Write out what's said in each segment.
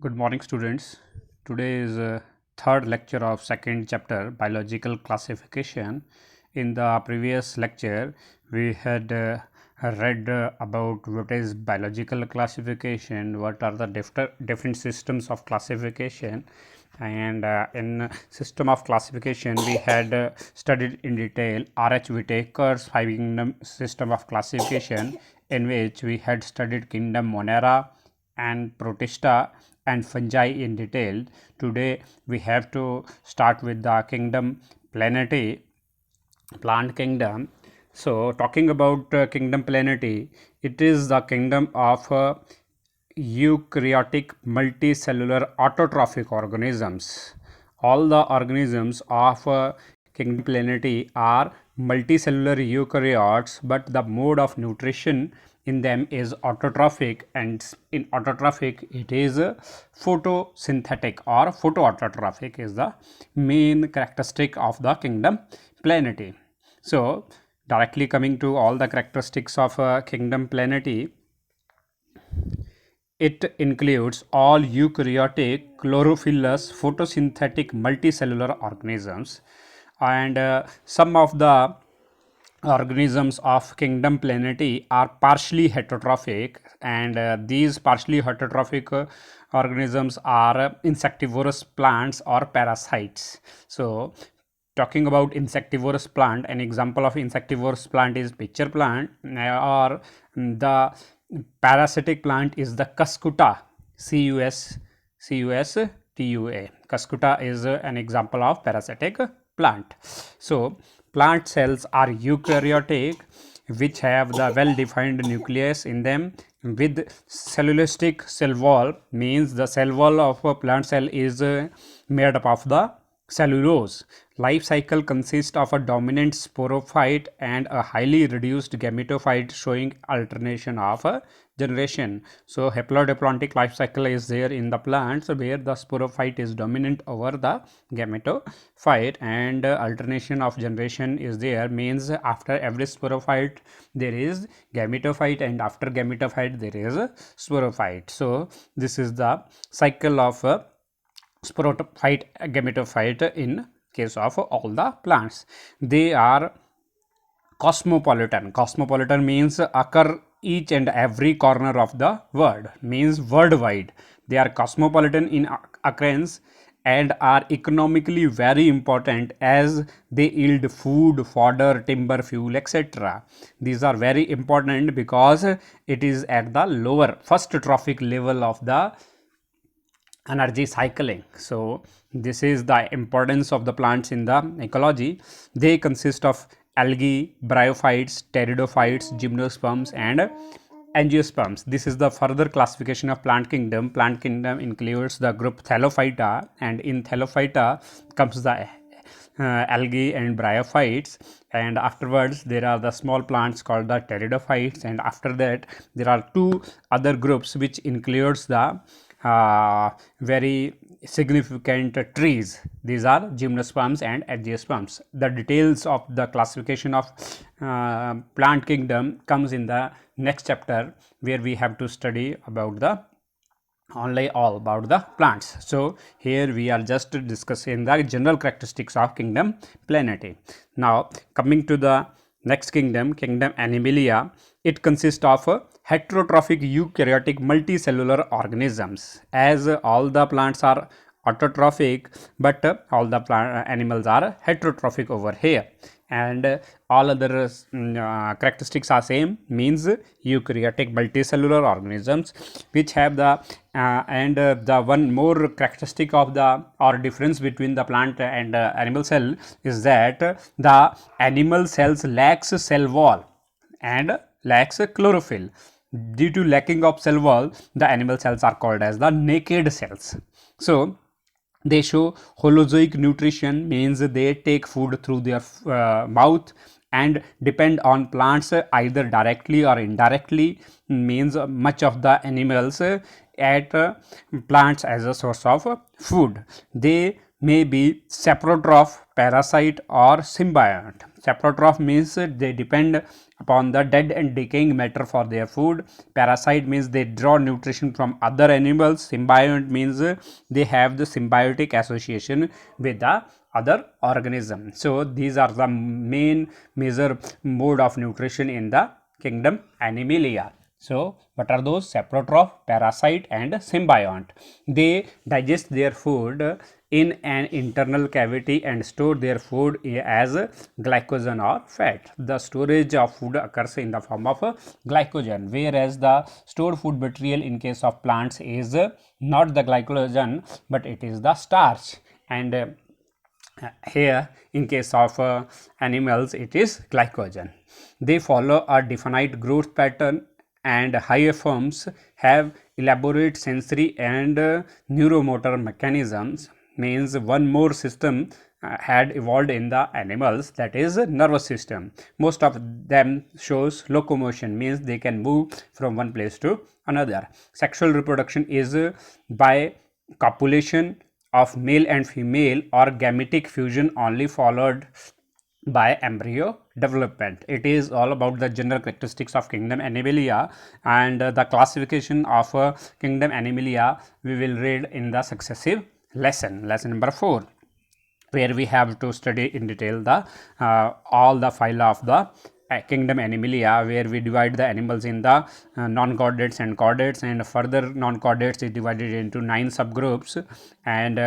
Good morning, students. Today is third lecture of second chapter, biological classification. In the previous lecture, we had read about what is biological classification, what are the different systems of classification, and in system of classification, we had studied in detail R.H. Whitaker's five kingdom system of classification, in which we had studied kingdom Monera and Protista and fungi in detail. Today we have to start with the kingdom Plantae, plant kingdom. So talking about kingdom Plantae, it is the kingdom of eukaryotic multicellular autotrophic organisms. All the organisms of kingdom Plantae are multicellular eukaryotes, but the mode of nutrition in them is autotrophic, and in autotrophic it is photosynthetic or photoautotrophic is the main characteristic of the kingdom Plantae. So directly coming to all the characteristics of kingdom Plantae, it includes all eukaryotic, chlorophyllous, photosynthetic multicellular organisms, and some of the organisms of kingdom Plantae are partially heterotrophic, and these partially heterotrophic organisms are insectivorous plants or parasites. So talking about insectivorous plant, an example of insectivorous plant is pitcher plant, or the parasitic plant is the Cuscuta, Custua. Cuscuta is an example of parasitic plant. So plant cells are eukaryotic, which have the well defined nucleus in them with celluloidistic cell wall, means the cell wall of a plant cell is made up of the cellulose. Life cycle consists of a dominant sporophyte and a highly reduced gametophyte, showing alternation of generation. So haplodiploidic life cycle is there in the plants where the sporophyte is dominant over the gametophyte, and alternation of generation is there, means after every sporophyte there is gametophyte, and after gametophyte there is a sporophyte. So this is the cycle of sporophyte gametophyte in case of all the plants. They are cosmopolitan. Cosmopolitan means occur each and every corner of the world, means worldwide. They are cosmopolitan in occurrence and are economically very important as they yield food, fodder, timber, fuel, etc. These are very important because it is at the lower first trophic level of the energy cycling. So this is the importance of the plants in the ecology. They consist of algae, bryophytes, pteridophytes, gymnosperms and angiosperms. This is the further classification of plant kingdom. Plant kingdom includes the group Thallophyta, and in Thallophyta comes the algae and bryophytes, and afterwards there are the small plants called the pteridophytes, and after that there are two other groups which includes the very significant trees. These are gymnosperms and angiosperms. The details of the classification of plant kingdom comes in the next chapter, where we have to study about the only all about the plants. So here we are just discussing the general characteristics of kingdom Plantae. Now coming to the next kingdom, kingdom Animalia, it consists of heterotrophic eukaryotic multicellular organisms, as all the plants are autotrophic, but all the animals are heterotrophic over here, and all other characteristics are same, means eukaryotic multicellular organisms which have the the one more characteristic of the or difference between the plant and animal cell is that the animal cells lacks cell wall and lacks chlorophyll. Due to lacking of cell wall, the animal cells are called as the naked cells. So they show holozoic nutrition, means they take food through their mouth and depend on plants either directly or indirectly, means much of the animals at plants as a source of food. They may be saprotroph, parasite, or symbiont. Saprotroph means they depend upon the dead and decaying matter for their food. Parasite means they draw nutrition from other animals. Symbiont means they have the symbiotic association with the other organism. So these are the main major mode of nutrition in the kingdom Animalia. So what are those? Saprotroph, parasite, and symbiont. They digest their food in an internal cavity and store their food as glycogen or fat. The storage of food occurs in the form of glycogen, whereas the stored food material in case of plants is not the glycogen but it is the starch, and here in case of animals it is glycogen. They follow a definite growth pattern, and higher forms have elaborate sensory and neuromotor mechanisms. Means one more system had evolved in the animals, that is nervous system. Most of them shows locomotion, means they can move from one place to another. Sexual reproduction is by copulation of male and female or gametic fusion only, followed by embryo development. It is all about the general characteristics of kingdom Animalia, and the classification of kingdom Animalia we will read in the successive lesson number 4, where we have to study in detail the all the phyla of the kingdom Animalia, where we divide the animals in the non-chordates and chordates, and further non-chordates is divided into 9 subgroups, and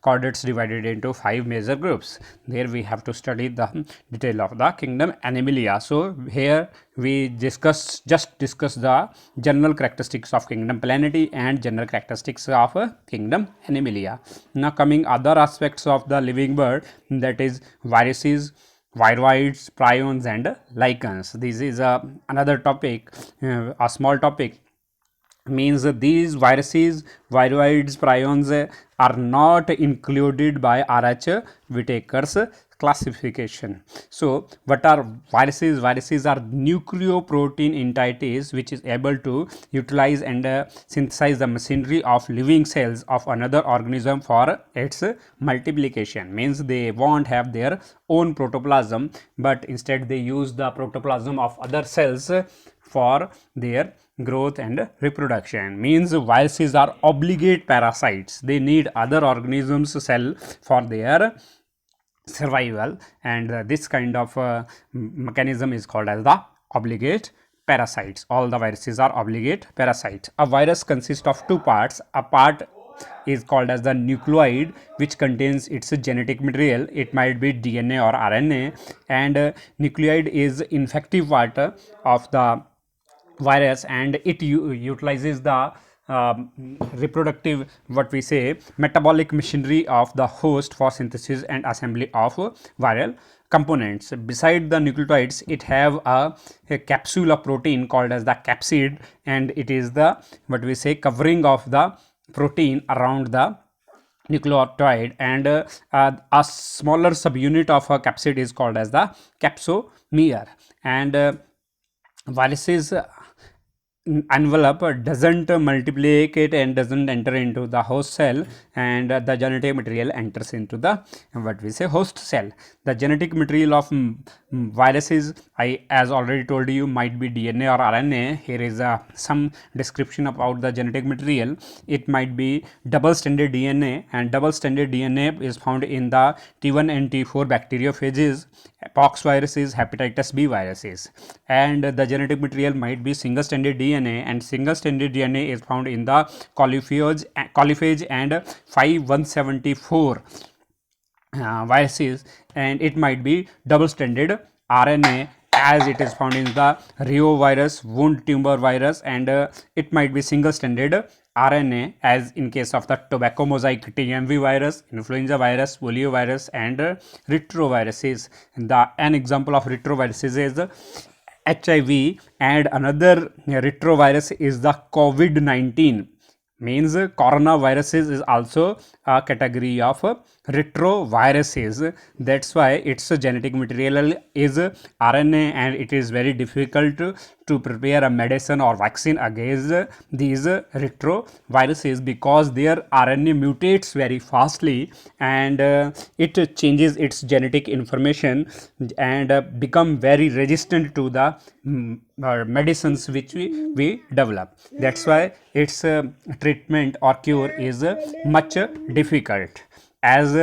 chordates divided into 5 major groups. There we have to study the detail of the kingdom Animalia. So here we just discuss the general characteristics of kingdom Plantae and general characteristics of kingdom Animalia. Now coming other aspects of the living bird, that is viruses, viroids, prions, and lichens. This is another topic, a small topic. Means these viruses, viroids, prions are not included by R.H. Whitaker's classification. So what are viruses? Viruses are nucleoprotein entities which is able to utilize and synthesize the machinery of living cells of another organism for its multiplication. Means they won't have their own protoplasm, but instead they use the protoplasm of other cells for their growth and reproduction. Means viruses are obligate parasites. They need other organisms cell for their survival, and this kind of mechanism is called as the obligate parasites. All the viruses are obligate parasites. A virus consists of 2 parts. A part is called as the nucleoid, which contains its genetic material. It might be DNA or RNA, and nucleoid is infective part of the virus, and it utilizes the reproductive, what we say, metabolic machinery of the host for synthesis and assembly of viral components. Beside the nucleotides, it have a capsule of protein called as the capsid, and it is the, what we say, covering of the protein around the nucleotide, and a smaller subunit of a capsid is called as the capsomere. And viruses envelope doesn't multiplicate and doesn't enter into the host cell, and the genetic material enters into the, what we say, host cell. The genetic material of viruses, I as already told you, might be DNA or RNA. Here is some description about the genetic material. It might be double stranded DNA, and double stranded DNA is found in the T1 and T4 bacteriophages, pox viruses, hepatitis B viruses. And the genetic material might be single stranded DNA, and single stranded DNA is found in the coliphage and 5174 viruses, and it might be double stranded RNA, as it is found in the reovirus, wound tumor virus, and it might be single stranded RNA, as in case of the tobacco mosaic TMV virus, influenza virus, polio virus, and retroviruses. An example of retroviruses is HIV, and another retrovirus is the COVID-19. means coronaviruses is also a category of retroviruses. That's why its genetic material is RNA, and it is very difficult to prepare a medicine or vaccine against these retroviruses, because their RNA mutates very fastly, and it changes its genetic information and become very resistant to the medicines which we develop. That's why its treatment or cure is much difficult. As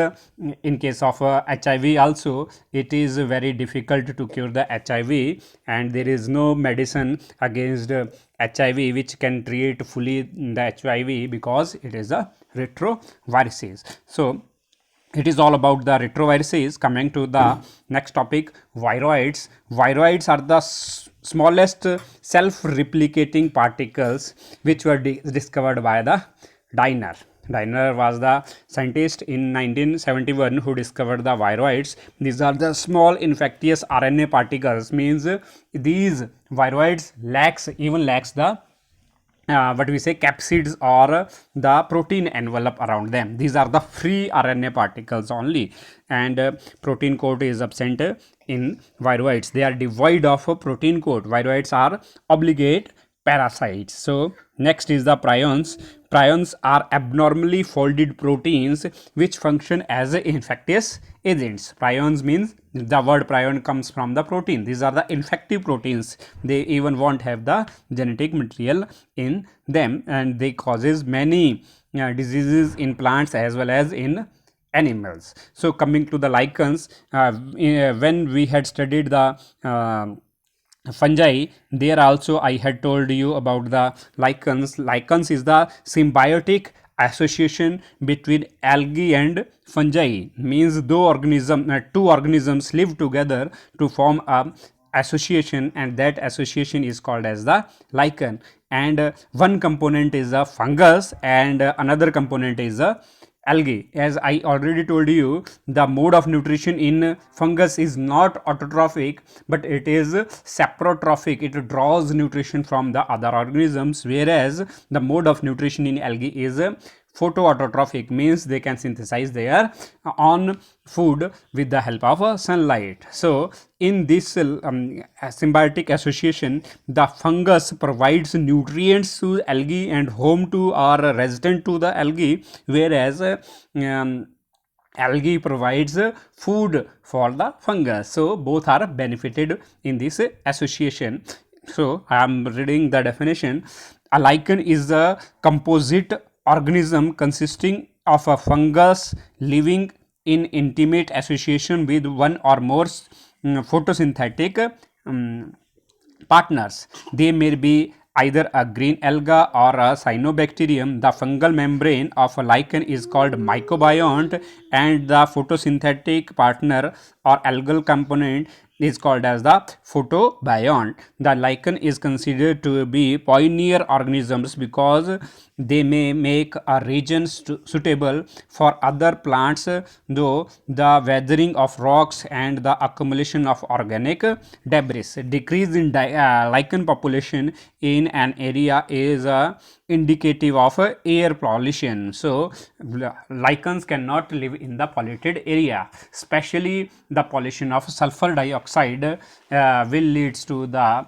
in case of HIV also, it is very difficult to cure the HIV, and there is no medicine against HIV which can treat fully the HIV, because it is a retroviruses. So it is all about the retroviruses. Coming to the next topic, viroids. Viroids are the smallest self-replicating particles which were discovered by the Diner. Diner was the scientist in 1971 who discovered the viroids. These are the small infectious RNA particles, means these viroids lacks the what we say capsids or the protein envelope around them. These are the free RNA particles only, and protein coat is absent in viroids. They are devoid of a protein coat. Viroids are obligate parasites. So next is the prions. Prions are abnormally folded proteins which function as infectious agents. Prions means the word prion comes from the protein. These are the infective proteins. They even won't have the genetic material in them, and they causes many diseases in plants as well as in animals. So coming to the lichens, when we had studied the fungi, there also I had told you about the lichens. Lichens is the symbiotic association between algae and fungi, means two organisms live together to form a association, and that association is called as the lichen. And one component is a fungus and another component is a algae. As I already told you, the mode of nutrition in fungus is not autotrophic, but it is saprotrophic. It draws nutrition from the other organisms, whereas the mode of nutrition in algae is photoautotrophic, means they can synthesize their own food with the help of sunlight. So in this symbiotic association, the fungus provides nutrients to algae and home to or resident to the algae, whereas algae provides food for the fungus. So both are benefited in this association. So I am reading the definition. A lichen is a composite organism consisting of a fungus living in intimate association with one or more photosynthetic partners. They may be either a green alga or a cyanobacterium. The fungal membrane of a lichen is called mycobiont, and the photosynthetic partner or algal component is called as the photobiont. The lichen is considered to be pioneer organisms because they may make a region suitable for other plants, though the weathering of rocks and the accumulation of organic debris. Decrease in lichen population in an area is indicative of air pollution. So lichens cannot live in the polluted area, especially the pollution of sulfur dioxide will leads to the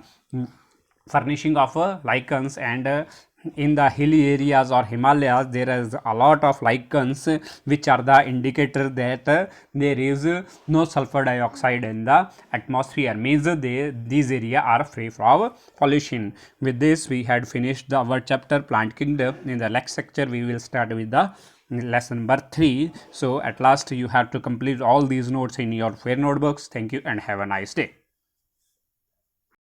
furnishing of lichens. And in the hilly areas or Himalayas, there is a lot of lichens, which are the indicator that there is no sulfur dioxide in the atmosphere, means these areas are free from pollution. With this, we had finished our chapter Plant Kingdom. In the next lecture, we will start with the lesson number 3. So at last you have to complete all these notes in your fair notebooks. Thank you and have a nice day.